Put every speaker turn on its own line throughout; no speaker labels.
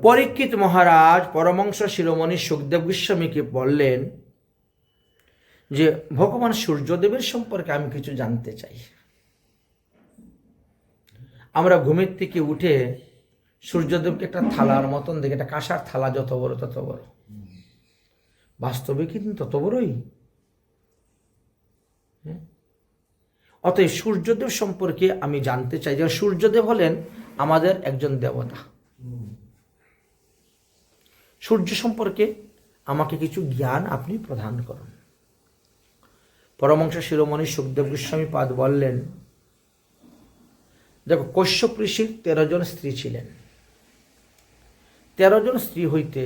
পরীক্ষিত মহারাজ পরমহংস শিরোমণি সুখদেব গোস্বামীকে বললেন যে ভগবান সূর্যদেবের সম্পর্কে আমি কিছু জানতে চাই। আমরা ঘুমের থেকে উঠে সূর্যদেবকে একটা থালার মতন দেখে, একটা কাঁসার থালা, যত বড় তত বড়। বাস্তবে কিন্তু তত বড়ই। অতএব সূর্যদেব সম্পর্কে আমি জানতে চাই যে সূর্যদেব হলেন আমাদের একজন দেবতা। সূর্য সম্পর্কে আমাকে কিছু জ্ঞান আপনি প্রদান করুন। পরমহংস শিরোমণি সুখদেব গোস্বামী পাদ বললেন, দেখো, কশ্যপ ঋষির 13 জন স্ত্রী ছিলেন। 13 জন স্ত্রী হইতে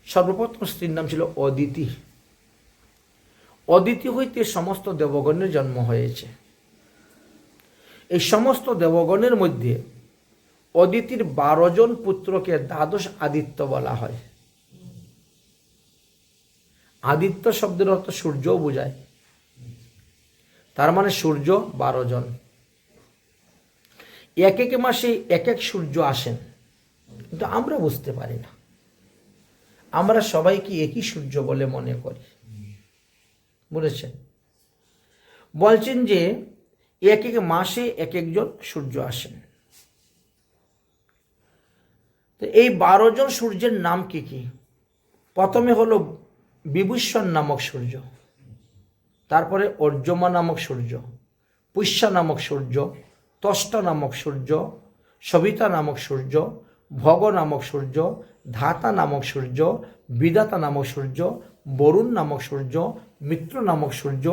সর্বপ্রথম স্ত্রীর নাম ছিল অদিতি। অদিতি হইতে সমস্ত দেবগণের জন্ম হয়েছে। এই সমস্ত দেবগণের মধ্যে অদিতির 12 জন পুত্রকে দ্বাদশ আদিত্য বলা হয়। আদিত্য শব্দের অর্থ সূর্যও বোঝায়। তার মানে সূর্য 12 জন। এক এক মাসে এক এক সূর্য আসেন, কিন্তু আমরা বুঝতে পারি না। আমরা সবাইকে একই সূর্য বলে মনে করি। বলেছেন, বলছেন যে এক এক মাসে এক একজন সূর্য আসেন। তো এই 12 জন সূর্যের নাম কি কি? প্রথমে হলো বিভূষণ নামক সূর্য, তারপরে অর্যমা নামক সূর্য, পুষ্যা নামক সূর্য, ত্বষ্টা নামক সূর্য, সবিতা নামক সূর্য, ভগ নামক সূর্য, ধাতা নামক সূর্য, বিধাতা নামক সূর্য, বরুণ নামক সূর্য, মিত্র নামক সূর্য,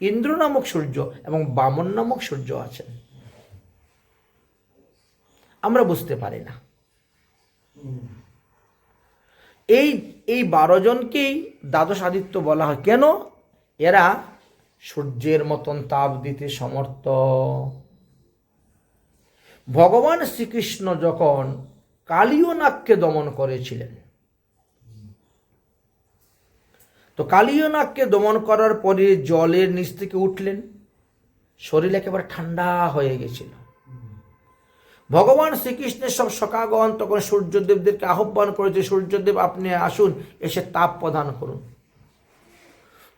ইন্দ্র নামক সূর্য এবং বামন নামক সূর্য আছেন। আমরা বুঝতে পারি না। এই 12 জনকেই দ্বাদশ আদিত্য বলা হয়। কেন? এরা সূর্যের মতন তাপ দিতে সমর্থ। ভগবান শ্রীকৃষ্ণ যখন কালীয় নাগকে দমন করেছিলেন, তো কালীয় নাগকে দমন করার পরে জলের নিচ থেকে উঠলেন, শরীর একেবারে ঠান্ডা হয়ে গেছিল। ভগবান শ্রীকৃষ্ণের সব সখাগণ তখন সূর্যদেবদেরকে আহ্বান করেছে, সূর্যদেব আপনি আসুন, এসে তাপ প্রদান করুন।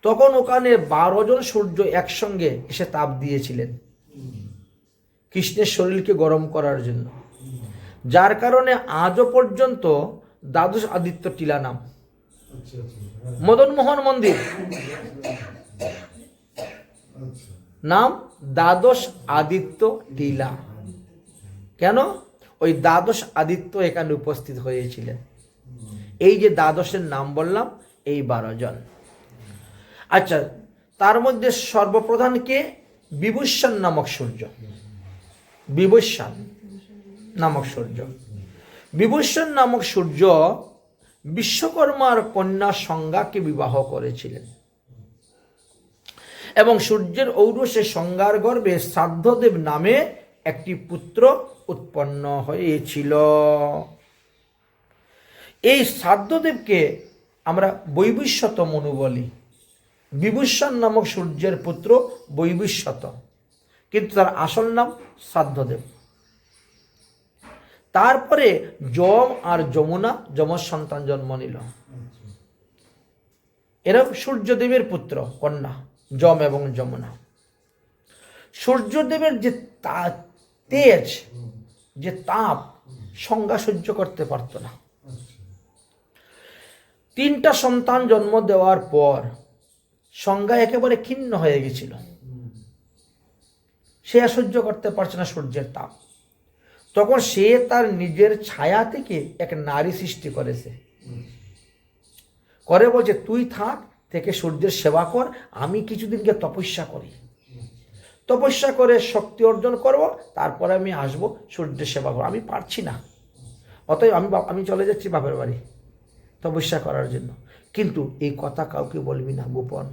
তখন ওখানে 12 জন সূর্য একসঙ্গে এসে তাপ দিয়েছিলেন কৃষ্ণের শরীরকে গরম করার জন্য, যার কারণে আজও পর্যন্ত দ্বাদশ আদিত্য টিলা নাম। মদনমোহন মন্দির নাম দ্বাদশ আদিত্য টিলা। কেন? ওই দ্বাদশ আদিত্য এখানে উপস্থিত হয়েছিলেন। এই যে দ্বাদশের নাম বললাম, এই 12 জন। আচ্ছা, তার মধ্যে সর্বপ্রধান কে? বিভূষণ নামক সূর্য। বিভূষণ নামক সূর্য। বিভূষণ নামক সূর্য বিশ্বকর্মার কন্যা সংজ্ঞাকে বিবাহ করেছিলেন এবং সূর্যের ঔরসে সংজ্ঞার গর্ভে শ্রাদ্ধদেব নামে একটি পুত্র উৎপন্ন হয়েছিল। এই শ্রাদ্ধদেবকে আমরা বৈবস্বত মনু বলি। বিভূষণ নামক সূর্যের পুত্র বৈবস্বত, কিন্তু তার আসল নাম শ্রাদ্ধদেব। তারপরে যম আর যমুনা, যমজ সন্তান জন্ম নিল। এরা সূর্যদেবের পুত্র কন্যা, যম এবং যমুনা। সূর্যদেবের যে তেজ, যে তাপ, সংজ্ঞা সহ্য করতে পারত না। 3টা সন্তান জন্ম দেওয়ার পর সংজ্ঞা একেবারে ক্ষীণ হয়ে গেছিল। সে সহ্য করতে পারছে না সূর্যের তাপ। তখন সে তার নিজের ছায়া থেকে এক নারী সৃষ্টি করেছে, করে বলছে তুই থাক, থেকে সূর্যের সেবা কর, আমি কিছুদিনকে তপস্যা করি, তপস্যা করে শক্তি অর্জন করব, তারপরে আমি আসবো সূর্যের সেবা করবো। আমি পারছি না, অতএব আমি চলে যাচ্ছি বাপের বাড়ি তপস্যা করার জন্য। কিন্তু এই কথা কাউকে বলবি না, গোপন।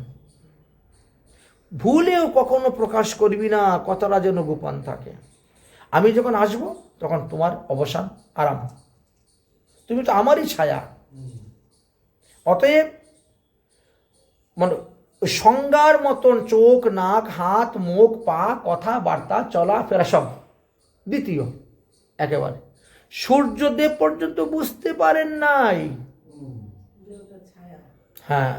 ভুলেও কখনো প্রকাশ করবি না, কথাটা যেন গোপন থাকে। আমি যখন আসব তখন তোমার অবসান আরাম, তুমি তো আমারই ছায়া। অতএব মানে সংজ্ঞার মতন চোখ, নাক, হাত, মুখ, পা, কথাবার্তা, চলাফেরা সব দ্বিতীয় একেবারে। সূর্যদেব পর্যন্ত বুঝতে পারেন নাই, হ্যাঁ,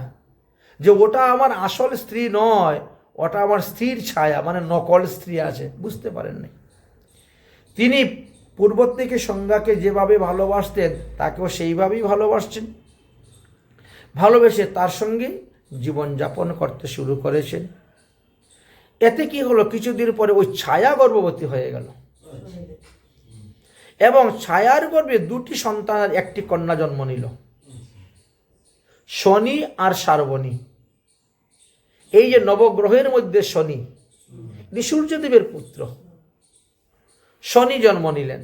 যে ওটা আমার আসল স্ত্রী নয়, ওটা আমার স্ত্রীর ছায়া, মানে নকল স্ত্রী আছে, বুঝতে পারেন নাই। তিনি পূর্ব থেকে সংজ্ঞাকে যেভাবে ভালোবাসতেন তাকেও সেইভাবেই ভালোবাসছেন, ভালোবেসে তার সঙ্গে জীবনযাপন করতে শুরু করেছেন। এতে কি হলো, কিছুদিন পরে ওই ছায়া গর্ভবতী হয়ে গেল এবং ছায়ার গর্ভে দুটি সন্তানের একটি কন্যা জন্ম নিল, শনি আর শার্বণী। এই যে নবগ্রহের মধ্যে শনি, ইনি সূর্যদেবের পুত্র, শনি জন্ম নিলেন।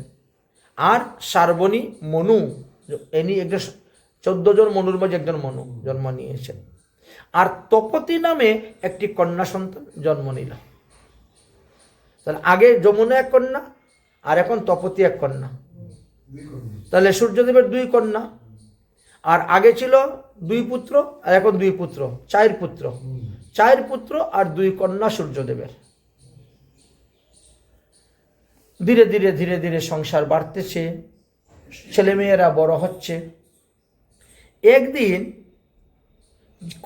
আর শার্বণী মনু, ইনি একজন 14 জন মনুর মাঝে একজন মনু জন্ম নিয়েছেন। আর তপতী নামে একটি কন্যা সন্তান জন্ম নিল। তাহলে আগে যমুনা এক কন্যা, আর এখন তপতী এক কন্যা। তাহলে সূর্যদেবের 2 কন্যা, আর আগে ছিল 2 পুত্র, আর এখন 2 পুত্র, 4 পুত্র, 4 পুত্র আর 2 কন্যা সূর্যদেবের। ধীরে ধীরে ধীরে ধীরে সংসার বাড়তেছে, ছেলেমেয়েরা বড় হচ্ছে। একদিন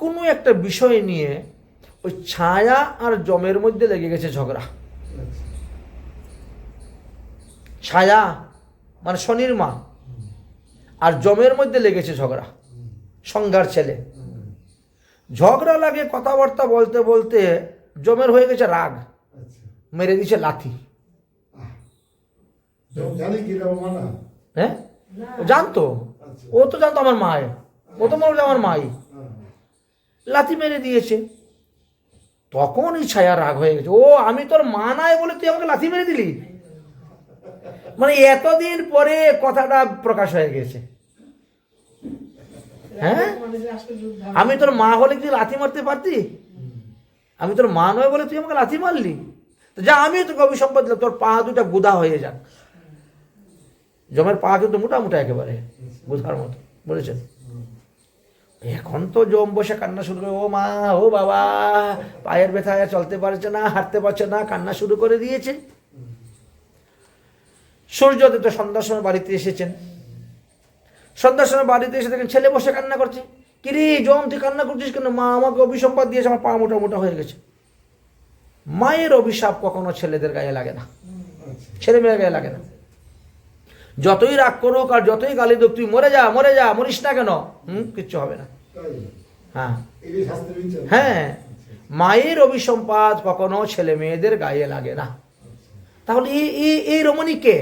কোনো একটা বিষয় নিয়ে ওই ছায়া আর যমের মধ্যে লেগে গেছে ঝগড়া। ছায়া মানে শনির মা আর যমের মধ্যে লেগেছে ঝগড়া, সংজ্ঞার ছেলে। ঝগড়া লাগে, কথাবার্তা বলতে বলতে যমের হয়ে গেছে রাগ, মেরে দিয়েছে লাথি। হ্যাঁ, জানতো, ও তো জানতো আমার মায়, ও তো মনে হলো আমার মাই, লাথি মেরে দিয়েছে। তখন ওই ছায়া রাগ হয়ে গেছে, ও আমি তোর মা নাই বলে তুই আমাকে লাথি মেরে দিলি। মানে এতদিন পরে কথাটা প্রকাশ হয়ে গেছে। হ্যাঁ, আমি তোর মা হলে কি লাথি মারতে পারতি? আমি তোর মা নয় বলে তুই আমাকে লাথি মারলি, তো যা, আমি তোকে অভিসম্পাদ দিলাম, তোর পা দুটা গুদা হয়ে যাক। জমের পা কিন্তু মোটা মোটা একেবারে গুদার মতো, বলেছেন। এখন তো জম বসে কান্না শুরু করে, ও মা, ও বাবা, পায়ের ব্যথায় চলতে পারছে না, হাঁটতে পারছে না, কান্না শুরু করে দিয়েছে। সূর্যদেব তো সন্ধ্যার সময় বাড়িতে এসেছেন। সন্ধ্যার সময় বাড়িতে এসে দেখেন ছেলে বসে কান্না করছে। কিরে জম, তুই কান্না করছিস কেন? মা আমাকে অভিসম্পাদ দিয়েছে, আমার পা মোটা মোটা হয়ে গেছে। মায়ের অভিশাপ কখনো ছেলেদের গায়ে লাগে না, ছেলে মেয়ের গায়ে লাগে না। যতই রাগ করুক আর যতই গালি দুক, তুই মরে যা, মরে যা, মরিস না কেন, কিচ্ছু হবে না। হ্যাঁ হ্যাঁ, মায়ের অভিসম্পাদ কখনো ছেলে মেয়েদের গায়ে লাগে না। তাহলে এই রমণী কে?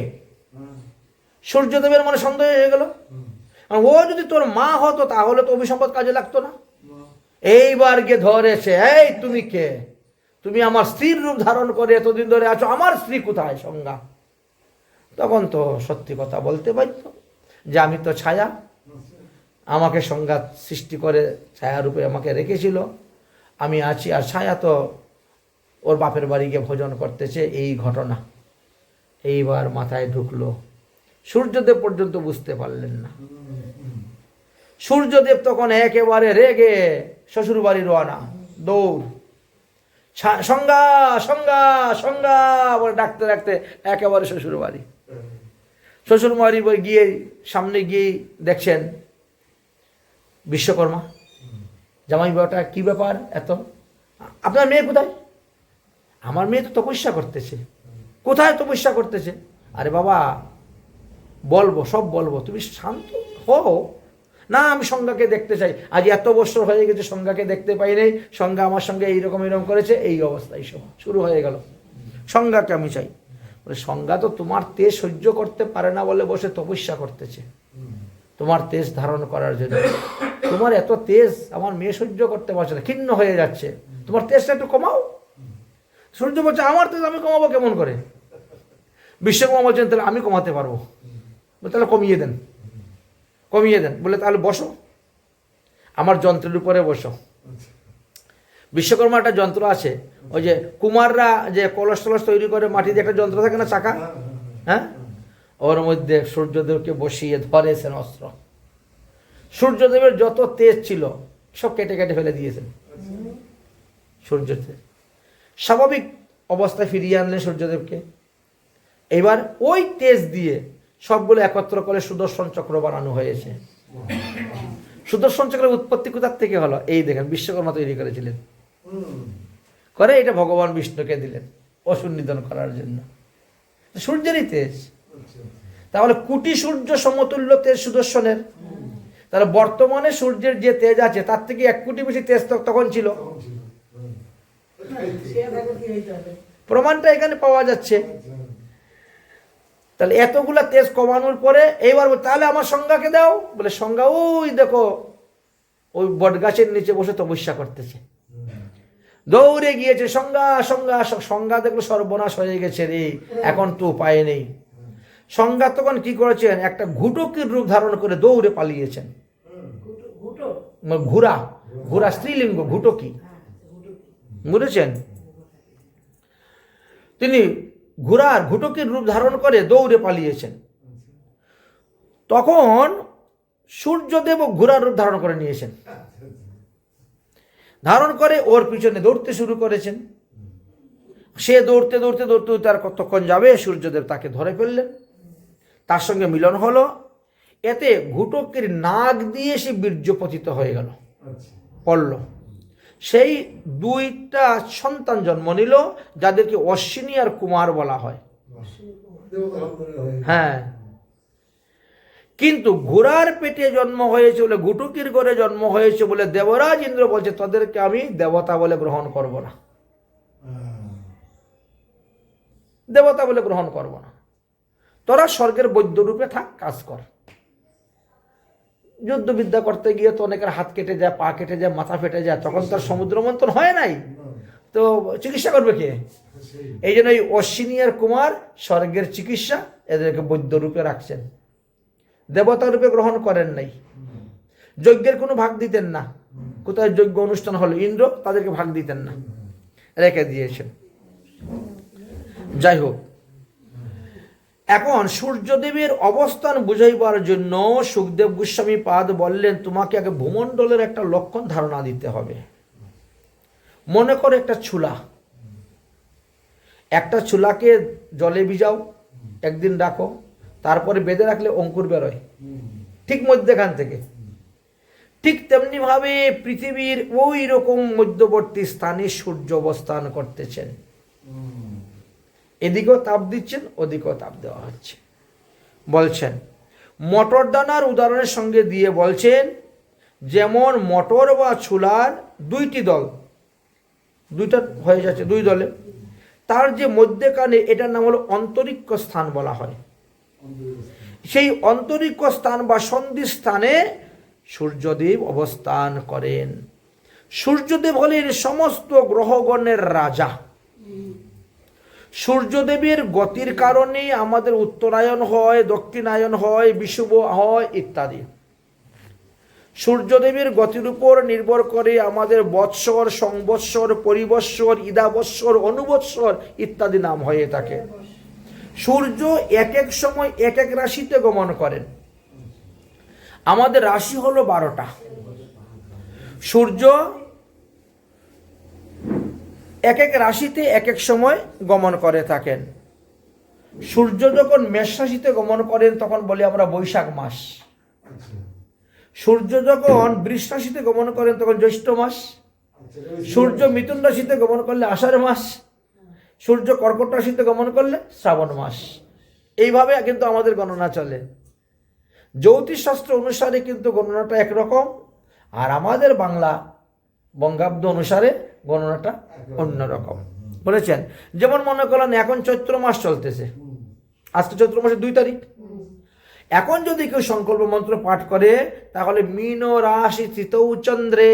সূর্যদেবের মনে সন্দেহ হয়ে গেল, ও যদি তোর মা হতো তাহলে তো অভিসম্পাদ কাজে লাগতো না। এইবার গিয়ে ধরেছে, এই তুমি কে? তুমি আমার স্ত্রীর রূপ ধারণ করে এতদিন ধরে আছো, আমার স্ত্রী কোথায়? সংজ্ঞা তখন তো সত্যি কথা বলতে পারত যে আমি তো ছায়া, আমাকে সংজ্ঞা সৃষ্টি করে ছায়া রূপে আমাকে রেখেছিল, আমি আছি। আর ছায়া তো ওর বাপের বাড়ি গিয়ে ভোজন করতেছে, এই ঘটনা এইবার মাথায় ঢুকলো। সূর্যদেব পর্যন্ত বুঝতে পারলেন না। সূর্যদেব তখন একেবারে রেগে শ্বশুর বাড়ি রওনা, দৌড়। সংজ্ঞা সংজ্ঞা সংজ্ঞা বলে ডাকতে ডাকতে একেবারে শ্বশুর বাড়ি। শ্বশুর বাড়ি গিয়ে সামনে গিয়ে দেখছেন বিশ্বকর্মা। জামাই বাবাটা, কি ব্যাপার এত? আপনার মেয়ে কোথায়? আমার মেয়ে তো তপস্যা করতেছে। কোথায় তপস্যা করতেছে? আরে বাবা বলবো, সব বলবো, তুমি শান্ত হও না। আমি সংজ্ঞাকে দেখতে চাই, আজ এত বছর হয়ে গেছে সংজ্ঞাকে দেখতে পাই নাই, সংজ্ঞা আমার সঙ্গে এইরকম এরকম করেছে, এই অবস্থায় সব শুরু হয়ে গেল। সংজ্ঞাকে আমি চাই। বলে সংজ্ঞা তো তোমার তেজ সহ্য করতে পারে না বলে বসে তপস্যা করতেছে তোমার তেজ ধারণ করার জন্য। তোমার এত তেজ আমার মেয়ে সহ্য করতে পারছে না, ক্ষীণ হয়ে যাচ্ছে, তোমার তেজটা একটু কমাও। সূর্য বলছে আমার তেজ আমি কমাবো কেমন করে? বিশ্বকর্মা বলছেন তাহলে আমি কমাতে পারবো। তাহলে কমিয়ে দেন, কমিয়ে দেন। বলে তাহলে বসো, আমার যন্ত্রের উপরে বসো। বিশ্বকর্মা একটা যন্ত্র আছে, ওই যে কুমাররা যে কলস টলস তৈরি করে মাটি দিয়ে, একটা যন্ত্র থাকে না চাকা, হ্যাঁ, ওর মধ্যে সূর্যদেবকে বসিয়ে ধরেছেন অস্ত্র। সূর্যদেবের যত তেজ ছিল সব কেটে কেটে ফেলে দিয়েছেন। সূর্যদেব স্বাভাবিক অবস্থায় ফিরিয়ে আনলেন সূর্যদেবকে। এবার ওই তেজ দিয়ে সবগুলো একত্র করে সুদর্শন চক্র বানানো হয়েছে। সুদর্শন চক্রের উৎপত্তি কোথার থেকে হলো? এই দেখেন, বিশ্বকর্মা তৈরি করেছিলেন, করে এটা ভগবান বিষ্ণুকে দিলেন অসুর নিধন করার জন্য। সূর্যেরই তেজ, তাহলে কোটি সূর্য সমতুল্য তেজ সুদর্শনের। তাহলে বর্তমানে সূর্যের যে তেজ আছে তার থেকে 1 কোটি বেশি তেজ তখন ছিল। প্রমাণটা এখানে পাওয়া যাচ্ছে। তাহলে এতগুলা তেজ কমানোর পরে এইবার তাহলে আমার সংজ্ঞাকে দাও, বলে সংজ্ঞা ওই দেখো ওই বট গাছের নিচে বসে তপস্যা করতেছে। দৌড়ে গিয়েছে, সংজ্ঞা সংজ্ঞা সংজ্ঞা দেখলো সর্বনাশ হয়ে গেছে রে, এখন তো উপায় নেই। সংজ্ঞা তখন কি করেছেন, একটা ঘুটকির রূপ ধারণ করে দৌড়ে পালিয়েছেন। ঘোড়া, ঘোড়া স্ত্রীলিঙ্গ, ঘুটকি, বুঝেছেন? তিনি ঘোড়ার ঘুটকির রূপ ধারণ করে দৌড়ে পালিয়েছেন। তখন সূর্যদেব ঘোড়ার রূপ ধারণ করে নিয়েছেন, ধারণ করে ওর পিছনে দৌড়তে শুরু করেছেন। সে দৌড়তে দৌড়তে দৌড়তে তার কতক্ষণ যাবে, সূর্যদেব তাকে ধরে ফেললেন, তার সঙ্গে মিলন হলো। এতে ঘুটকের নাক দিয়ে সে বীর্যপতিত হয়ে গেল, পড়ল। সেই 2টা সন্তান জন্ম নিল, যাদেরকে অশ্বিনী আর কুমার বলা হয়। হ্যাঁ, কিন্তু ঘোড়ার পেটে জন্ম হয়েছে বলে, ঘুটকির ঘরে জন্ম হয়েছে বলে দেবরাজ ইন্দ্র বলছে তাদেরকে আমি দেবতা বলে গ্রহণ করব না, দেবতা বলে গ্রহণ করব না, তোরা স্বর্গের বৈদ্য রূপে থাক, কাজ কর। যুদ্ধবিদ্যা করতে গিয়ে তো অনেকের হাত কেটে যায়, পা কেটে যায়, মাথা ফেটে যায়, তখন তার সমুদ্র মন্থন হয় নাই, তো চিকিৎসা করবে কে? এই জন্য এই অশ্বিনী আর কুমার স্বর্গের চিকিৎসা, এদেরকে বৈদ্য রূপে রাখছেন, দেবতা রূপে গ্রহণ করেন নাই। যজ্ঞের কোনো ভাগ দিতেন না, কোথায় যজ্ঞ অনুষ্ঠান হলো ইন্দ্র তাদেরকে ভাগ দিতেন না, রেখে দিয়েছেন। যাই হোক, এখন সূর্যদেবের অবস্থান বুঝাইবার জন্য সুখদেব গোস্বামী পাদ বললেন, তোমাকে আগে ভূমণ্ডলের একটা লক্ষণ ধারণা দিতে হবে। মনে করো একটা ছুলা, একটা ছুলাকে জলে ভিজাও, একদিন রাখো, তারপরে বেঁধে রাখলে অঙ্কুর বেরোয় ঠিক মধ্যখান থেকে। ঠিক তেমনি ভাবে পৃথিবীর ওই রকম মধ্যবর্তী স্থানে সূর্য অবস্থান করতেছেন, এদিকেও তাপ দিচ্ছেন, ওদিকেও তাপ দেওয়া হচ্ছে। বলছেন মটর দানার উদাহরণের সঙ্গে দিয়ে বলছেন, যেমন মটর বা ছুলার 2টি দল, 2টা হয়ে যাচ্ছে 2 দলে, তার যে মধ্যেখানে এটার নাম হলো অন্তরিক্ষ স্থান বলা হয়। সেই অন্তরিক্ষ স্থান বা সন্ধি স্থানে সূর্যদেব অবস্থান করেন। সূর্যদেব হলেন সমস্ত গ্রহগণের রাজা। সূর্যদেবের গতির কারণে আমাদের উত্তরায়ণ হয়, দক্ষিণায়ন হয়, বিষুব হয় ইত্যাদি। সূর্যদেবের গতির উপর নির্ভর করে আমাদের বৎসর, সংবৎসর, পরিবৎসর, ইদাবৎসর, অনুবৎসর ইত্যাদি নাম হয়ে থাকে। সূর্য এক এক সময় এক এক রাশিতে গমন করেন। আমাদের রাশি হলো 12টা। সূর্য এক এক রাশিতে এক এক সময় গমন করে থাকেন। সূর্য যখন মেষ রাশিতে গমন করেন তখন বলি আমরা বৈশাখ মাস। সূর্য যখন বৃষ রাশিতে গমন করেন তখন জ্যৈষ্ঠ মাস। সূর্য মিথুন রাশিতে গমন করলে আষাঢ় মাস। সূর্য কর্কট রাশিতে গমন করলে শ্রাবণ মাস। এইভাবে কিন্তু আমাদের গণনা চলে। জ্যোতিষশাস্ত্র অনুসারে কিন্তু গণনাটা একরকম, আর আমাদের বাংলা বঙ্গাব্দ অনুসারে গণনাটা অন্যরকম। বলেছেন যেমন মনে করলেন এখন চৈত্র মাস চলতেছে, আজকে চৈত্র মাসের 2 তারিখ। এখন যদি কেউ সংকল্প মন্ত্র পাঠ করে তাহলে মীন রাশি স্থিতৌ চন্দ্রে,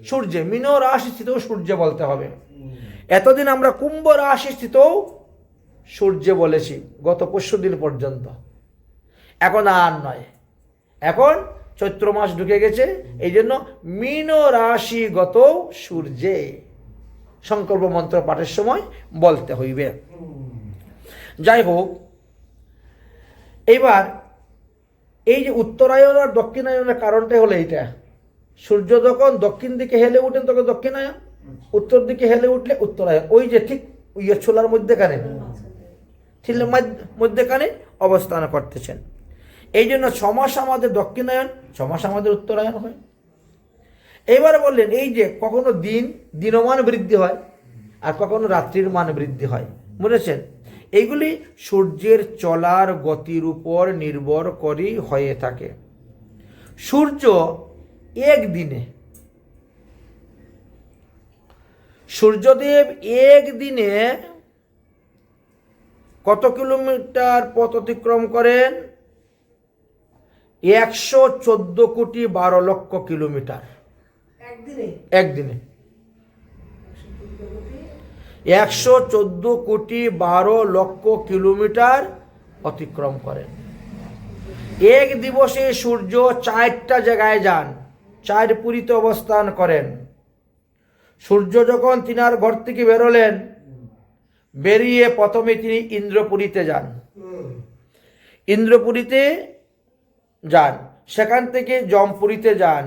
সূর্যে, মীন রাশি স্থিতৌ সূর্যে বলতে হবে। এতদিন আমরা কুম্ভ রাশি স্থিতৌ সূর্যে বলেছি গত 25 দিন পর্যন্ত। এখন আর নয়, এখন চৈত্র মাস ঢুকে গেছে, এই জন্য মীন রাশিগত সূর্যে সংকল্প মন্ত্র পাঠের সময় বলতে হইবে। যাই হোক, এইবার এই যে উত্তরায়ণ আর দক্ষিণায়নের কারণটাই হলো এইটা। সূর্য যখন দক্ষিণ দিকে হেলে উঠেন তখন দক্ষিণায়ন, উত্তর দিকে হেলে উঠলে উত্তরায়ণ। ওই যে ঠিক ছোলার মধ্যেখানে, ঠিক মধ্যেখানে অবস্থান করতেছেন। এই জন্য 6 মাস আমাদের দক্ষিণায়ন, 6 মাস আমাদের উত্তরায়ণ হয়। এবারে বললেন এই যে কখনো দিনমান বৃদ্ধি হয় আর কখনো রাত্রির মান বৃদ্ধি হয়, বুঝেছেন? এইগুলি সূর্যের চলার গতির উপর নির্ভর করেই হয়ে থাকে। সূর্য একদিনে, সূর্যদেব একদিনে কত কিলোমিটার পথ অতিক্রম করেন? 114,12,00,000 কিলোমিটার একদিনে। 114,12,00,000 কিলোমিটার অতিক্রম করেন। এক দিবসে সূর্য 4টা জায়গায় যান, 4 পুরীতে অবস্থান করেন। সূর্য যখন তিনার ঘর থেকে বেরোলেন, বেরিয়ে প্রথমে তিনি ইন্দ্রপুরীতে যান। ইন্দ্রপুরীতে যান, সেখান থেকে জমপুরীতে যান,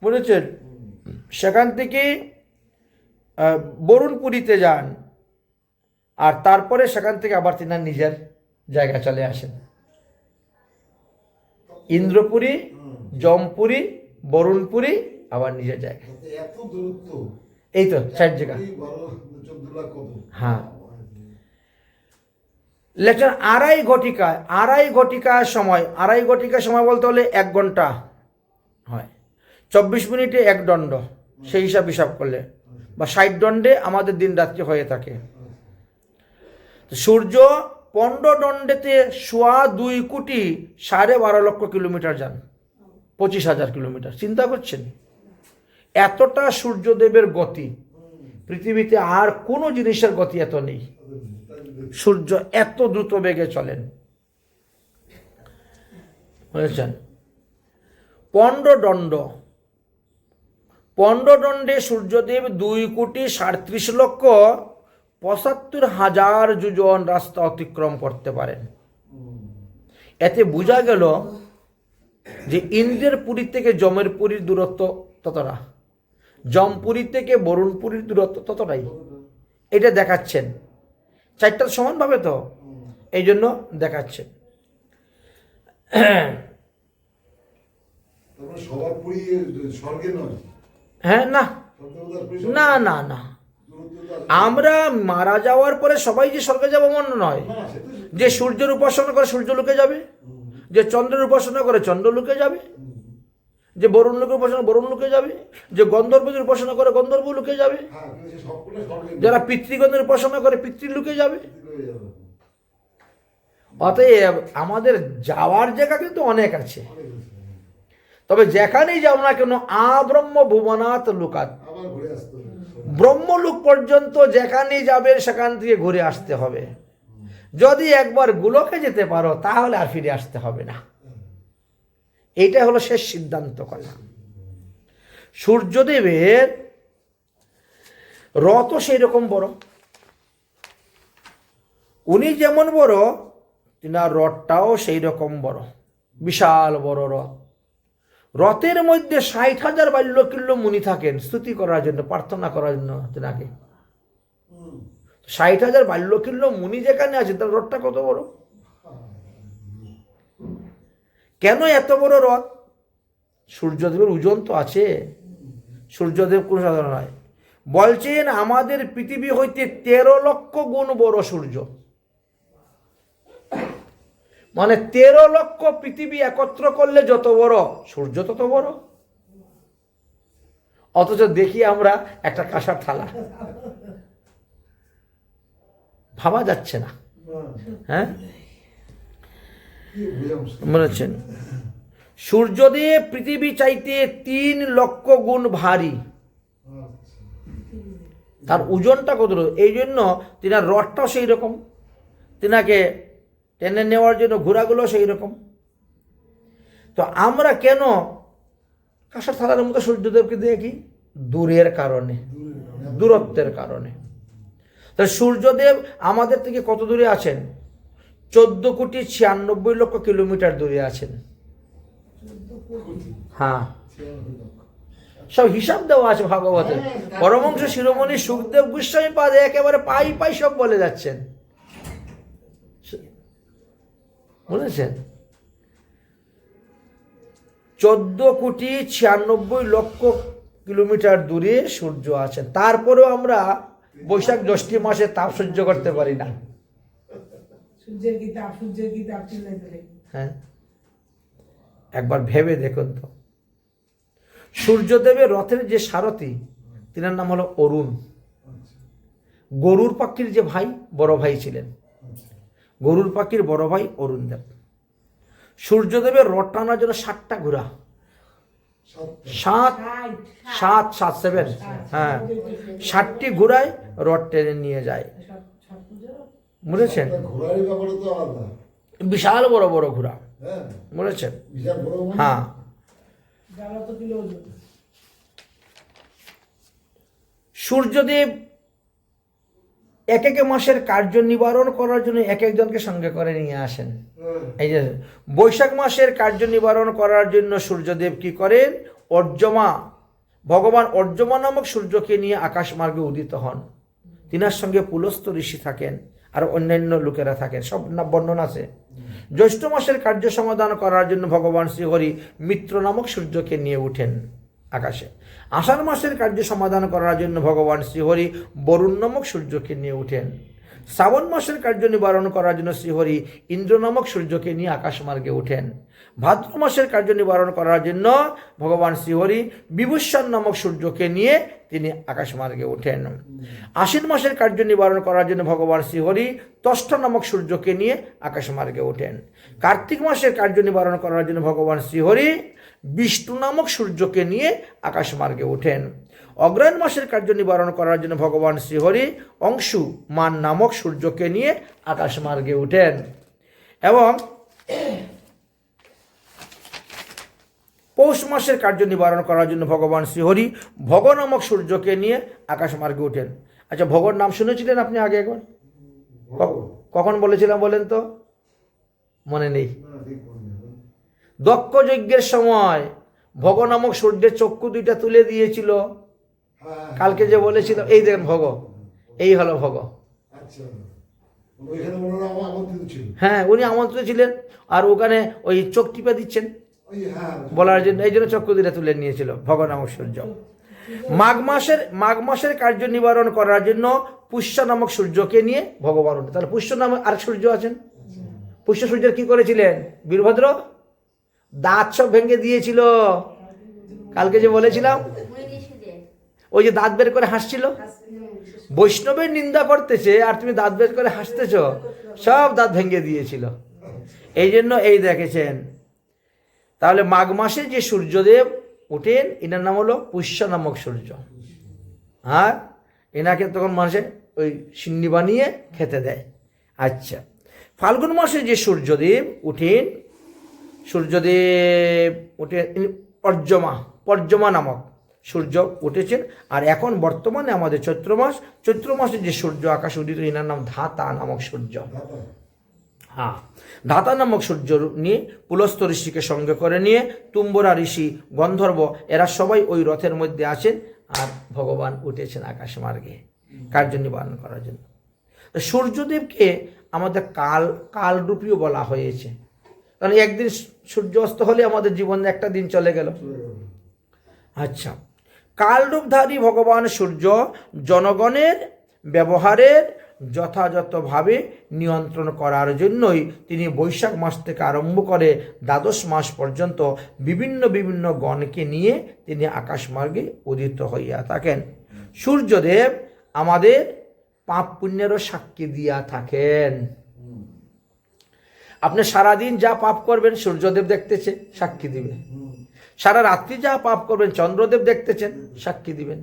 বুঝেছেন? সেখান থেকে বরুণপুরীতে যান, আর তারপরে সেখান থেকে আবার তিনার নিজের জায়গা চলে আসেন। ইন্দ্রপুরী, জমপুরী, বরুণপুরী, আবার নিজের জায়গা। এই তো 4 জায়গা। হ্যাঁ, লেখেন 2.5 ঘটিকা। 2.5 ঘটিকা সময়, 2.5 ঘটিকা সময় বলতে হলে 1 ঘন্টা হয়। 24 মিনিটে 1 দণ্ড, সেই হিসাব করলে, বা 60 দণ্ডে আমাদের দিন রাত্রি হয়ে থাকে। সূর্য 15 দণ্ডেতে 2.25 কিলোমিটার যান, 25,000 কিলোমিটার। চিন্তা করছেন? এতটা সূর্যদেবের গতি, পৃথিবীতে আর কোনো জিনিসের গতি এত নেই। সূর্য এত দ্রুত বেগে চলেন, বুঝেছেন? 15 দণ্ডে সূর্যদেব 2,37,75,000 যোজন রাস্তা অতিক্রম করতে পারেন। এতে বোঝা গেল যে ইন্দ্রের পুরী থেকে জমের পুরীর দূরত্ব ততটা, জমপুরী থেকে বরুণপুরীর দূরত্ব ততটাই। এটা দেখাচ্ছেন 4টা সমানভাবে, তো এই জন্য দেখাচ্ছেন। হ্যাঁ, না না না না, আমরা মারা যাওয়ার পরে সবাই যে স্বর্গে যাবো মন নয়। যে সূর্যের উপাসনা করে সূর্য লোকে যাবে, যে চন্দ্রের উপাসনা করে চন্দ্র লোকে যাবে, যে বরুণ লোকের উপাসনা বরুণ লোকে যাবে, যে গন্ধর্বদের উপাসনা করে গন্ধর্ব লোকে যাবে, যারা পিতৃগণের উপাসনা করে পিতৃলোকে যাবে। অতএব আমাদের যাওয়ার জায়গা কিন্তু অনেক আছে, তবে যেখানেই যাও না কেন আব্রহ্ম ভুবনাথ লোকাত, ব্রহ্মলোক পর্যন্ত যেখানেই যাবে সেখান থেকে ঘুরে আসতে হবে। যদি একবার গোলকে যেতে পারো তাহলে আর ফিরে আসতে হবে না। এইটা হলো শেষ সিদ্ধান্ত করলাম। সূর্যদেবের রথ সেই রকম বড়, উনি যেমন বড় তিনার রথটাও সেই রকম বড়, বিশাল বড় রথ। রথের মধ্যে 60,000 বাল্যকিল্য মুনি থাকেন স্তুতি করার জন্য, প্রার্থনা করার জন্য তিনাকে। 60,000 বাল্যকিল্য মুনি যেখানে আছে, তার রথটা কত বড়? কেন এত বড় রথ? সূর্যদেবের ওজন তো আছে। সূর্যদেব কোন সাধারণ নয়। বলছেন আমাদের পৃথিবী হইতে 13 লক্ষ গুণ বড় সূর্য। মানে 13 লক্ষ পৃথিবী একত্র করলে যত বড় সূর্য তত বড়। অথচ দেখি আমরা একটা কাঁসার থালা, ভাবা যাচ্ছে না। হ্যাঁ, বলেছেন সূর্যদেব পৃথিবী চাইতে 3 লক্ষ গুণ ভারী, তার ওজনটা কত। এই জন্য তিনার রথটাও সেই রকম, তিনাকে টেনে নেওয়ার জন্য ঘোড়াগুলো সেই রকম। তো আমরা কেন কাঁসার থালার মতো সূর্যদেবকে দেখি? দূরের কারণে, দূরত্বের কারণে। তো সূর্যদেব আমাদের থেকে কত দূরে আছেন? 14,96,00,000 কিলোমিটার দূরে আছেন। হ্যাঁ, সব হিসাব দেওয়া আছে ভাগবতে। পরমহংস শিরোমণি সুখদেব গোস্বামী পাদে একেবারে পাই সব বলে যাচ্ছেন। বুঝেছেন? 14,96,00,000 কিলোমিটার দূরে সূর্য আছেন, তারপরেও আমরা বৈশাখ জ্যৈষ্ঠ মাসে তাপ সহ্য করতে পারি না। হ্যাঁ, একবার ভেবে দেখুন তো। সূর্যদেবের রথের যে সারথি, তিনার নাম হলো অরুণ। গরুর পাখির যে ভাই, বড় ভাই ছিলেন, গরুর পাখির বড় ভাই অরুণ দেব। সূর্যদেবের রথ টানার জন্য 7টা ঘোড়া, 7 হ্যাঁ, 7টি ঘোড়ায় রথ টেনে নিয়ে যায়। বুঝেছেন? বিশাল বড় বড় ঘোড়া, বুঝেছেন? হ্যাঁ। সূর্যদেব এক এক মাসের কার্য নিবারণ করার জন্য এক একজনকে সঙ্গে করে নিয়ে আসেন। এই যে বৈশাখ মাসের কার্য নিবারণ করার জন্য সূর্যদেব কি করেন? অর্যমা, ভগবান অর্যমা নামক সূর্যকে নিয়ে আকাশ মার্গে উদিত হন। তিনার সঙ্গে পুলস্ত্য ঋষি থাকেন, আর অন্যান্য লোকেরা থাকেন, সব বর্ণনা আছে। জ্যৈষ্ঠ মাসের কার্য সমাধান করার জন্য ভগবান শ্রীহরি মিত্র নামক সূর্যকে নিয়ে উঠেন আকাশে। আষাঢ় মাসের কার্য সমাধান করার জন্য ভগবান শ্রীহরি বরুণ নামক সূর্যকে নিয়ে উঠেন। শ্রাবণ মাসের কার্য নিবারণ করার জন্য শ্রীহরি ইন্দ্র নামক সূর্যকে নিয়ে আকাশ মার্গে উঠেন। ভাদ্র মাসের কার্য নিবারণ করার জন্য ভগবান শ্রীহরি বিভূষণ নামক সূর্যকে নিয়ে তিনি আকাশ মার্গে ওঠেন। আশ্বিন মাসের কার্য নিবারণ করার জন্য ভগবান শ্রীহরি ত্বষ্ঠ নামক সূর্যকে নিয়ে আকাশ মার্গে ওঠেন। কার্তিক মাসের কার্য নিবারণ করার জন্য ভগবান শ্রীহরি বিষ্ণু নামক সূর্যকে নিয়ে আকাশ মার্গে ওঠেন। অগ্রহায়ণ মাসের কার্য নিবারণ করার জন্য ভগবান শ্রীহরি অংশু মান নামক সূর্যকে নিয়ে আকাশ মার্গে ওঠেন। এবং পৌষ মাসের কার্য নিবারণ করার জন্য ভগবান শ্রীহরি ভগ নামক সূর্যকে নিয়ে আকাশ মার্গে ওঠেন। আচ্ছা, ভগর নাম শুনেছিলেন আপনি আগে একবার? কখন বলেছিলাম বলেন তো? মনে নেই? দক্ষ যজ্ঞের সময় ভগ নামক সূর্যের চক্ষু দুইটা তুলে দিয়েছিল। কালকে যে বলেছিল, এই দেখেন ভগ, এই হলো ভগ। হ্যাঁ, উনি আমন্ত্রিত ছিলেন, আর ওখানে ওই চোখ টিপে দিচ্ছেন বলার জন্য, এই জন্য চক্ষু দুইটা তুলে নিয়েছিল ভগ নামক সূর্য। মাঘ মাসের কার্য নিবারণ করার জন্য পুষ্য নামক সূর্যকে নিয়ে ভগবান ওঠে। তাহলে পুষ্য নামে আরেক সূর্য আছেন। পুষ্য সূর্যের কি করেছিলেন? বীরভদ্র দাঁত সব ভেঙে দিয়েছিল। কালকে যে বলেছিলাম, ওই যে দাঁত বের করে হাসছিল, বৈষ্ণবের নিন্দা করতেছে আর তুমি দাঁত বের করে হাসতেছ, সব দাঁত ভেঙে দিয়েছিল। এই জন্য এই দেখেছেন। তাহলে মাঘ মাসে যে সূর্যদেব ওঠেন, এনার নাম হলো পুষ্য নামক সূর্য। আর এনাকে তখন মানুষে ওই সিন্নি বানিয়ে খেতে দেয়। আচ্ছা, ফাল্গুন মাসে যে সূর্যদেব উঠেন, সূর্যদেব উঠে পর্যমা নামক সূর্য উঠেছেন। আর এখন বর্তমানে আমাদের চৈত্র মাসে যে সূর্য আকাশ উদিত, এনার নাম ধাতা নামক সূর্য। হ্যাঁ, ধাতা নামক সূর্য নিয়ে পুলস্ত্য ঋষিকে সঙ্গে করে নিয়ে তুম্বরা ঋষি, গন্ধর্ব, এরা সবাই ওই রথের মধ্যে আছেন। আর ভগবান উঠেছেন আকাশ মার্গে কার্য নিবারণ করার জন্য। সূর্যদেবকে আমাদের কালরূপীও বলা হয়েছে, কারণ একদিন সূর্য অস্ত হলে আমাদের জীবনে একটা দিন চলে গেল। আচ্ছা, কালরূপধারী ভগবান সূর্য জনগণের ব্যবহারের যথাযথভাবে নিয়ন্ত্রণ করার জন্যই তিনি বৈশাখ মাস থেকে আরম্ভ করে দ্বাদশ মাস পর্যন্ত বিভিন্ন গণকে নিয়ে তিনি আকাশমার্গে উদিত হইয়া থাকেন। সূর্যদেব আমাদের পাপ পুণ্যেরও সাক্ষী দিয়া থাকেন। আপনি সারাদিন যা পাপ করবেন সূর্যদেব দেখতেছে, সাক্ষী দিবে। সারা রাত্রি যা পাপ করবেন চন্দ্রদেব দেখতেছেন, সাক্ষী দিবেন।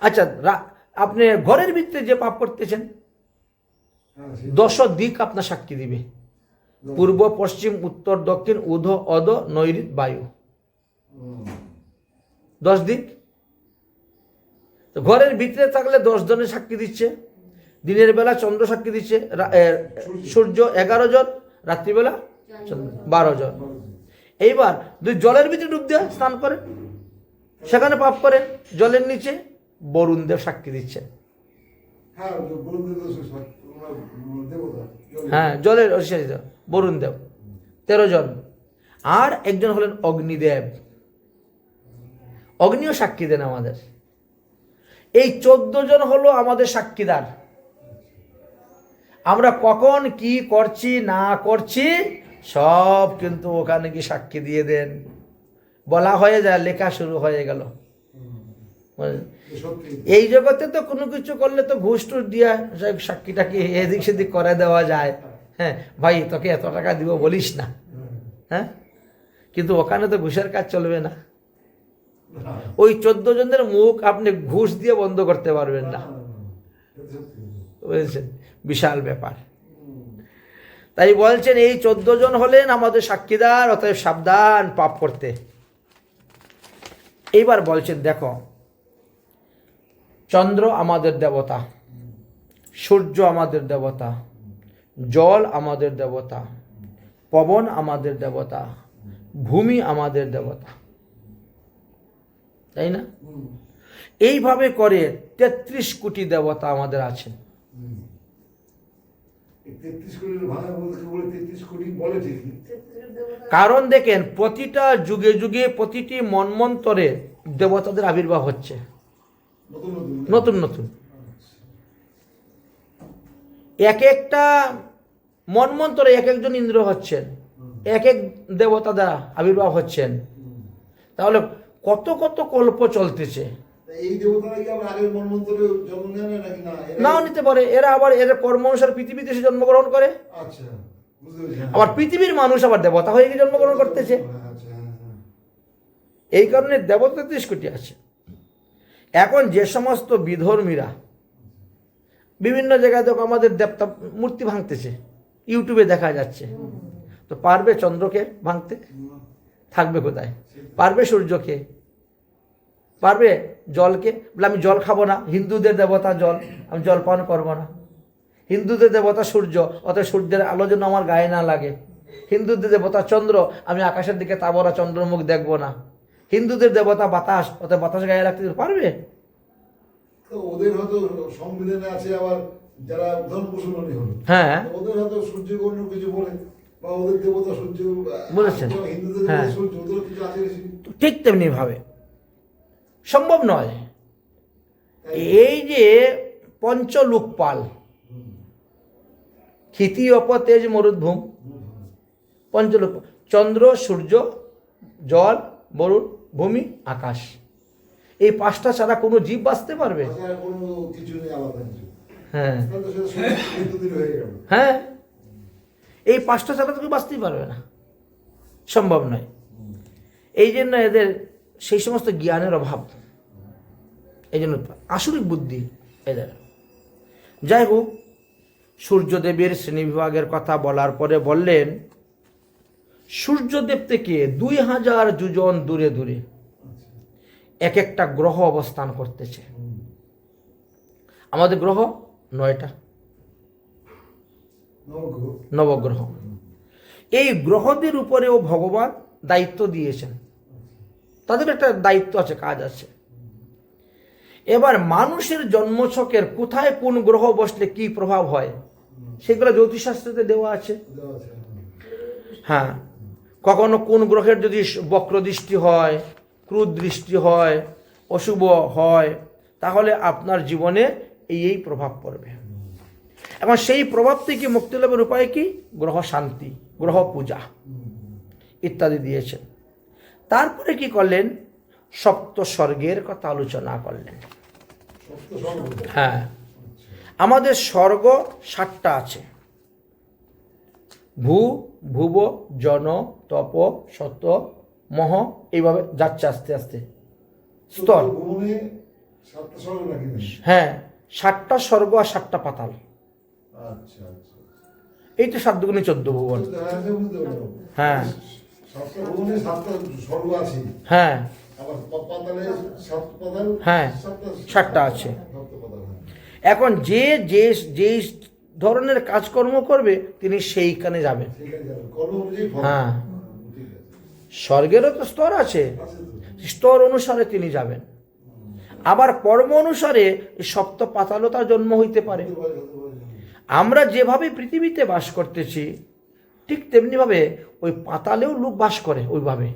আচ্ছা, আপনি ঘরের ভিতরে যে পাপ করতেছেন 10 দিক আপনার সাক্ষী দিবে। পূর্ব, পশ্চিম, উত্তর, দক্ষিণ, ঊর্ধ্ব, অধ, নৈঋত, বায়ু, 10 দিক। ঘরের ভিতরে থাকলে 10 জনের সাক্ষী দিচ্ছে। দিনের বেলা চন্দ্র সাক্ষী দিচ্ছে, সূর্য 11 জন, রাত্রিবেলা 12 জন। এইবার জলের ভিতরে ডুব দিয়ে স্নান করেন, সেখানে পাপ করেন। জলের নিচে বরুণ দেব সাক্ষী দিচ্ছেন। হ্যাঁ, জলের অধিষ্ঠাত্রী দেব বরুণ দেব 13 জন। আর একজন হলেন অগ্নিদেব, অগ্নিও সাক্ষী দেন আমাদের। এই 14 জন হলো আমাদের সাক্ষীদার। আমরা কখন কি করছি না করছি সব কিন্তু ওখানে কি সাক্ষী দিয়ে দেন, বলা হয়ে যায়, লেখা শুরু হয়ে গেল। এই জগতে তো কোনো কিছু করলে তো ঘুষ টুস দিয়া সাক্ষীটাকে এদিক সেদিক করে দেওয়া যায়। হ্যাঁ ভাই, তোকে এত টাকা দিব বলিস না। হ্যাঁ, কিন্তু ওখানে তো ঘুষের কাজ চলবে না। ওই 14 জনের মুখ আপনি ঘুষ দিয়ে বন্ধ করতে পারবেন না, বুঝেছেন? বিশাল ব্যাপার। তাই বলছেন এই 14 জন হলেন আমাদের সাক্ষীদার, অতএব সাবধান পাপ করতে। এইবার বলছেন দেখো, চন্দ্র আমাদের দেবতা, সূর্য আমাদের দেবতা, জল আমাদের দেবতা, পবন আমাদের দেবতা, ভূমি আমাদের দেবতা, তাই না? এইভাবে করে 33 কোটি দেবতা আমাদের আছেন। কারণ দেখেন প্রতিটা যুগে যুগে প্রতিটি মন্বন্তরে দেবতাদের আবির্ভাব হচ্ছে নতুন নতুন। এক একটা মন্বন্তরে এক একজন ইন্দ্র হচ্ছেন, এক এক দেবতা দ্বারা আবির্ভাব হচ্ছেন। তাহলে কত কত কল্প চলতেছে।
এই দেবতারা কি আবার আগের মন্বন্তরে জন্ম নেয় নাকি না?
নাও নিতে পারে, এরা আবার এর কর্ম অনুসারে পৃথিবীতে এসে জন্মগ্রহণ করে।
আচ্ছা, বুঝতে পেরেছি।
আবার পৃথিবীর মানুষ আবার দেবতা হয়ে গিয়ে জন্মগ্রহণ করতেছে।
আচ্ছা,
এই কারণে দেবতা 33 কোটি আছে। এখন যে সমস্ত বিধর্মীরা বিভিন্ন জায়গায় দেখো আমাদের দেবতা মূর্তি ভাঙতেছে, ইউটিউবে দেখা যাচ্ছে, তো পারবে চন্দ্রকে ভাঙতে? থাকবে কোথায়? পারবে সূর্যকে? পারবে জলকে? বলে আমি জল খাবো না, হিন্দুদের দেবতা জল, আমি জল পান করবো না। হিন্দুদের দেবতা সূর্য, অতএব সূর্যের আলো যেন আমার গায়ে না লাগে। হিন্দুদের দেবতা চন্দ্র, আমি আকাশের দিকে তাবরা চন্দ্রমুখ দেখবো না। হিন্দুদের দেবতা বাতাস, অতএব বাতাস গায়ে রাখতে পারবে?
তো ওদের হয়তো সংবিধানে আছে, আবার যারা ধর্ম মুসলমানই হলো,
হ্যাঁ,
ওদের হয়তো সূর্য অন্য কিছু বলে, বা ওদের দেবতা সূর্য
বলেছেন।
হিন্দুদের
হ্যাঁ,
সূর্য, ওদের কিছু আছে।
ঠিক তেমনি ভাবে সম্ভব নয়। এই যে পঞ্চলোকপাল, ক্ষিতি অপ তেজ মরুদ্ভূম, পঞ্চলোক, চন্দ্র সূর্য জল বরুণ ভূমি আকাশ, এই 5টা ছাড়া কোনো জীব বাঁচতে পারবে?
কোনো কিছু নেই আলাদা কিছু।
হ্যাঁ
তাহলে সেটা হিন্দুদের হয়ে গেল।
হ্যাঁ, এই 5টা ছাড়া তো কেউ বাঁচতেই পারবে না, সম্ভব নয়। এই জন্য এদের সেই সমস্ত জ্ঞানের অভাব, এই জন্য আসরিক বুদ্ধি এদের। যাই হোক, সূর্যদেবের শ্রেণীবিভাগের কথা বলার পরে বললেন সূর্যদেব থেকে 2000 যোজন দূরে দূরে এক একটা গ্রহ অবস্থান করতেছে। আমাদের গ্রহ 9টা নবগ্রহ। এই গ্রহদের উপরেও ভগবান দায়িত্ব দিয়েছেন, তাদের একটা দায়িত্ব আছে, কাজ আছে। এবার মানুষের জন্মছকের কোথায় কোন গ্রহ বসলে কি প্রভাব হয় সেগুলো জ্যোতিষশাস্ত্রতে দেওয়া আছে। হ্যাঁ, কখনো কোন গ্রহের যদি বক্র দৃষ্টি হয়, ক্রুদ দৃষ্টি হয়, অশুভ হয়, তাহলে আপনার জীবনে এই প্রভাব পড়বে। এবং সেই প্রভাব থেকে মুক্তি লাভের উপায় কি? গ্রহ শান্তি, গ্রহ পূজা ইত্যাদি দিয়েছেন। তারপরে কি করলেন? সপ্ত স্বর্গের কথা আলোচনা করলেন। হ্যাঁ, আমাদের স্বর্গ 7টা আছে। ভূ, ভুব, জন, তপ, সত, মহ, এইভাবে যাচ্ছে আস্তে আস্তে স্তর। হ্যাঁ, 7টা স্বর্গ আর 7টা পাতাল। এই তো 7 দুগুণে 14 ভুবন। হ্যাঁ হ্যাঁ হ্যাঁ, 7টা আছে। এখন যে যে যেই ধরনের কাজকর্ম করবে তিনি সেইখানে যাবেন। হ্যাঁ, স্বর্গেরও তো স্তর আছে, স্তর অনুসারে তিনি যাবেন। আবার কর্ম অনুসারে সপ্ত পাতালতা জন্ম হইতে পারে। আমরা যেভাবে পৃথিবীতে বাস করতেছি ঠিক তেমনিভাবে ওই পাতালেও লোক বাস করে ওইভাবে,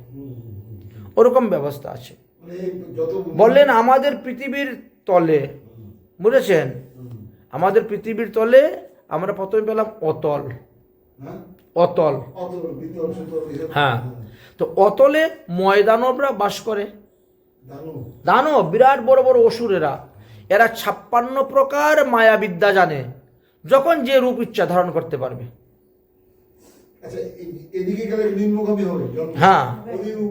ওরকম ব্যবস্থা আছে।
মানে যত
বললেন আমাদের পৃথিবীর তলে, বুঝেছেন, আমাদের পৃথিবীর তলে আমরা প্রথমে পেলাম অতল,
হ্যাঁ
অতল,
অতল বিতল সুতল এসব,
হ্যাঁ, তো অতলে ময়দানবরা বাস করে,
দানব।
দানব, বিরাট বড় বড় অসুরেরা, এরা 56 প্রকার মায়াবিদ্যা জানে, যখন যে রূপ ইচ্ছা ধারণ করতে পারবে।
আচ্ছা এদিকে গেলে নিম্নগামী হবে জন্ম।
হ্যাঁ,
ওদিকে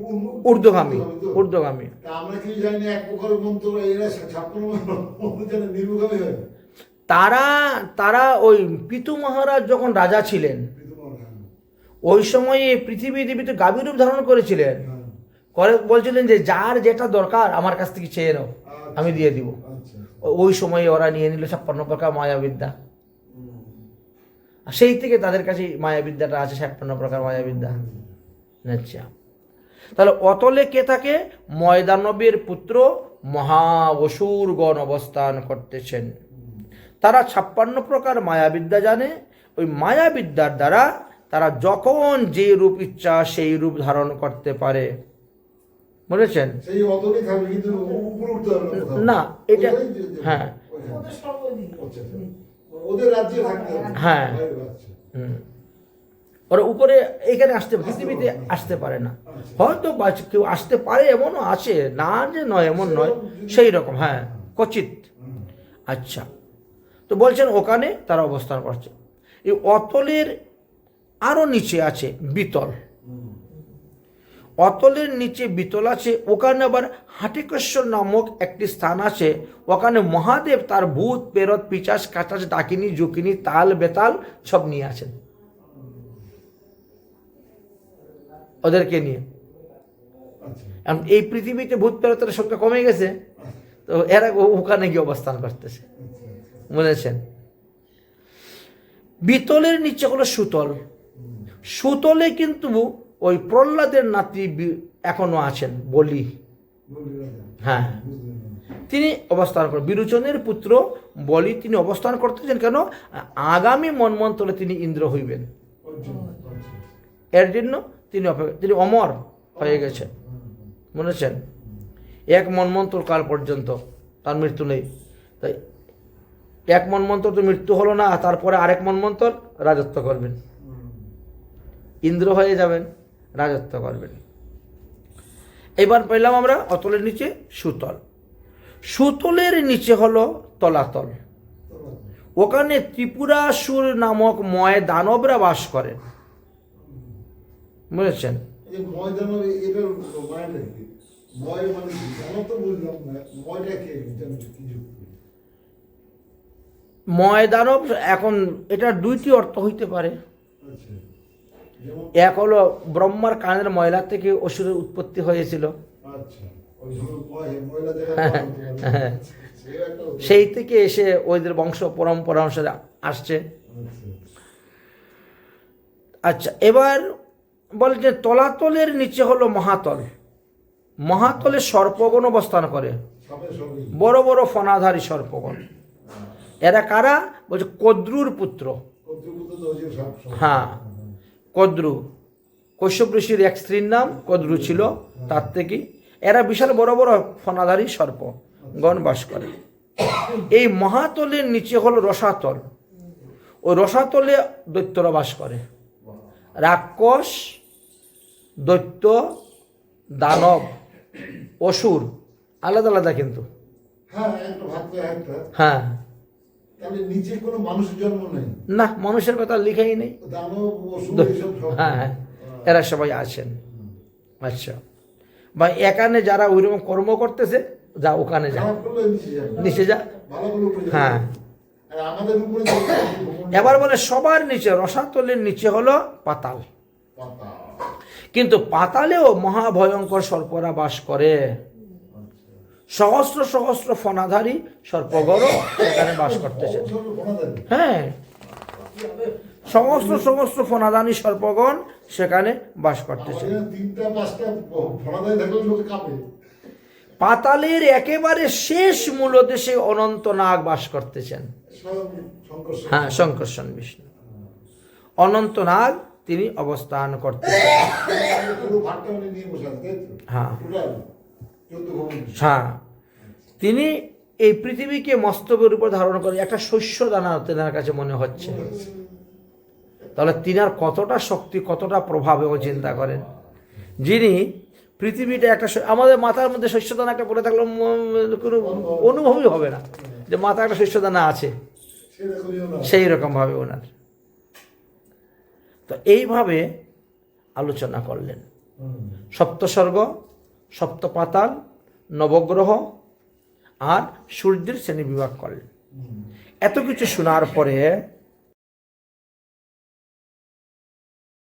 ঊর্ধ্বগামী,
তো।
ঊর্ধ্বগামী।
তা আমরা কি জানি না এক প্রকার মন্ত্র এরা 56 মন্ত্র জানে নিম্নগামী হয়।
তারা তারা ওই পিতু মহারাজ যখন রাজা ছিলেন
বিদ্যমান, হ্যাঁ।
ওই সময়ে পৃথিবী দেবী তো গাভীর রূপ ধারণ করেছিলেন,
হ্যাঁ।
করে বলছিলেন যে যার যেটা দরকার আমার কাছ থেকে চেয়ে নাও, আমি দিয়ে দিব।
আচ্ছা।
ওই সময়ে ওরা নিয়ে নিল 56 প্রকার মায়াবিদ্যা, আর সেই থেকে তাদের কাছে মায়াবিদ্যাটা আছে, 56 প্রকার মায়াবিদ্যা। আচ্ছা, তাহলে অতলে কে থাকে? ময়দানবের পুত্র মহা অসুরগণ অবস্থান করতেছেন। তারা 56 প্রকার মায়াবিদ্যা জানে। ওই মায়াবিদ্যার দ্বারা তারা যখন যে রূপ ইচ্ছা সেই রূপ ধারণ করতে পারে, বুঝেছেন?
সেই অতলই থাকবে কিন্তু উপরে উঠতে হবে না কোথাও।
না, এটা
ওইটাই
হ্যাঁ,
ওইখানে। আচ্ছা, আচ্ছা। ওদের রাজ্যে থাকতে হবে।
হ্যাঁ।
বাইরে আচ্ছা।
ওরা উপরে এখানে আসতে, পৃথিবীতে আসতে পারে না। হয়তো কেউ আসতে পারে, এমনও আছে, না যে নয় এমন নয়, সেই রকম, হ্যাঁ, কচিত। আচ্ছা, তো বলছেন ওখানে তারা অবস্থান করছে। এই অতলের আরো নিচে আছে বিতল, অতলের নিচে বিতল আছে। ওখানে আবার হাটিকেশ্বর নামক একটি স্থান আছে। ওখানে মহাদেব তার ভূত পেরত পিচাস কাচাস ডাকিনী জুকিনী তাল বেতাল সব নিয়ে আছেন, ওদেরকে নিয়ে।
আচ্ছা।
এই পৃথিবীতে ভূত প্রেরতের সংখ্যা কমে গেছে, তো এরা ওখানে গিয়ে অবস্থান করতেছে, বুঝেছেন? বিতলের নিচে হলো সুতল। সুতলে কিন্তু ওই প্রহ্লাদের নাতি এখনো আছেন, বলি, হ্যাঁ, তিনি অবস্থান করেন। বিরোচনের পুত্র বলি তিনি অবস্থান করতেছেন। কেন? আগামী মন্বন্তরে তিনি ইন্দ্র হইবেন, এর জন্য তিনি অমর হয়ে গেছেন, বুঝেছেন? 1 মন্বন্তর কাল পর্যন্ত তার মৃত্যু নেই। তাই 1 মন্বন্তর তো মৃত্যু হলো না, তারপরে আরেক মন্বন্তর রাজত্ব করবেন, ইন্দ্র হয়ে যাবেন, রাজত্ব করবেন। এবার পেলাম আমরা অতলের নিচে সুতল। সুতলের নিচে হলো তলাতল। ওখানে ত্রিপুরাসুর নামক ময় দানবরা বাস করেন, বুঝেছেন?
এই ময়দানব এটার মানেটা কি? ময় মানে কি? জানো তো বুঝলাম না। ময়টা কে? জানো কি যুক্তি?
ময় দানব, এখন এটা 2টি অর্থ হইতে পারে।
আচ্ছা। যেমন
এক হলো ব্রহ্মার কানের ময়লা থেকে অসুরের উৎপত্তি হয়েছিল,
আচ্ছা। ওই ধরুন ময়লা জায়গা
সেই থেকে এসে ওদের বংশ পরম্পরা অনুসারে আসছে। আচ্ছা, এবার বলে যে তলাতলের নিচে হলো মহাতল। মহাতলে সর্পগণ অবস্থান করে, বড় বড় ফনাধারী সর্পগণ। এরা কারা? বলছে কদ্রুর পুত্র। হ্যাঁ, কদ্রু, কশ্যপ ঋষির এক স্ত্রীর নাম কদ্রু ছিল, তার থেকে এরা বিশাল বড় বড় ফনাধারী সর্পগণ বাস করে। এই মহাতলের নিচে হলো রসাতল। ওই রসাতলে দৈত্যরা বাস করে, রাক্ষস, দৈত্য, দানব, অসুর, আলাদা আলাদা কিন্তু। হ্যাঁ,
তাহলে নিচে কোনো মানুষের জন্ম নেই
না, মানুষের কথা লিখাই নেই।
দানব, অসুর এসব সব।
হ্যাঁ, এরা সবাই আছেন। আচ্ছা, বা এখানে যারা ওইরকম কর্ম করতেছে, যা ওখানে যা,
খারাপ করলে নিচে যাবে,
নিচে যা।
ভালো করলে উপরে যাবে।
হ্যাঁ,
আর আমাদের উপরে
এবার বলে সবার নিচে, রসাতলের নিচে হলো পাতাল।
পাতা।
কিন্তু পাতালেও মহাভয়ঙ্কর সর্পরা বাস করে, সহস্র সহস্র ফনাধারী সর্পগণও এখানে বাস করতেছে। হ্যাঁ, সহস্র সহস্র ফনাধারী সর্পগণ সেখানে বাস করতেছে।
3টা 5টা ফনাদায় থাকলে লোকে কাঁপে।
পাতালের একেবারে শেষ মূলদেশে অনন্তনাগ বাস করতেছেন। হ্যাঁ, শঙ্কর্ষণ বিষ্ণু অনন্তনাগ তিনি অবস্থান করতেছেন। হ্যাঁ হ্যাঁ, তিনি এই পৃথিবীকে মস্তকের উপর ধারণ করে একটা শস্য দানা তেনার কাছে মনে হচ্ছে। তাহলে তিনার কতটা শক্তি, কতটা প্রভাব এবং চিন্তা করেন। যিনি পৃথিবীটা একটা আমাদের মাথার মধ্যে শস্যদানা একটা পড়ে থাকলে কোনো অনুভবই হবে না যে মাথা একটা শস্যদানা আছে, সেই রকম ভাবে ওনার। তো এইভাবে আলোচনা করলেন সপ্তস্বর্গ, সপ্তপাতাল, নবগ্রহ আর সূর্যের শ্রেণী বিভাগ করলেন। এত কিছু শোনার পরে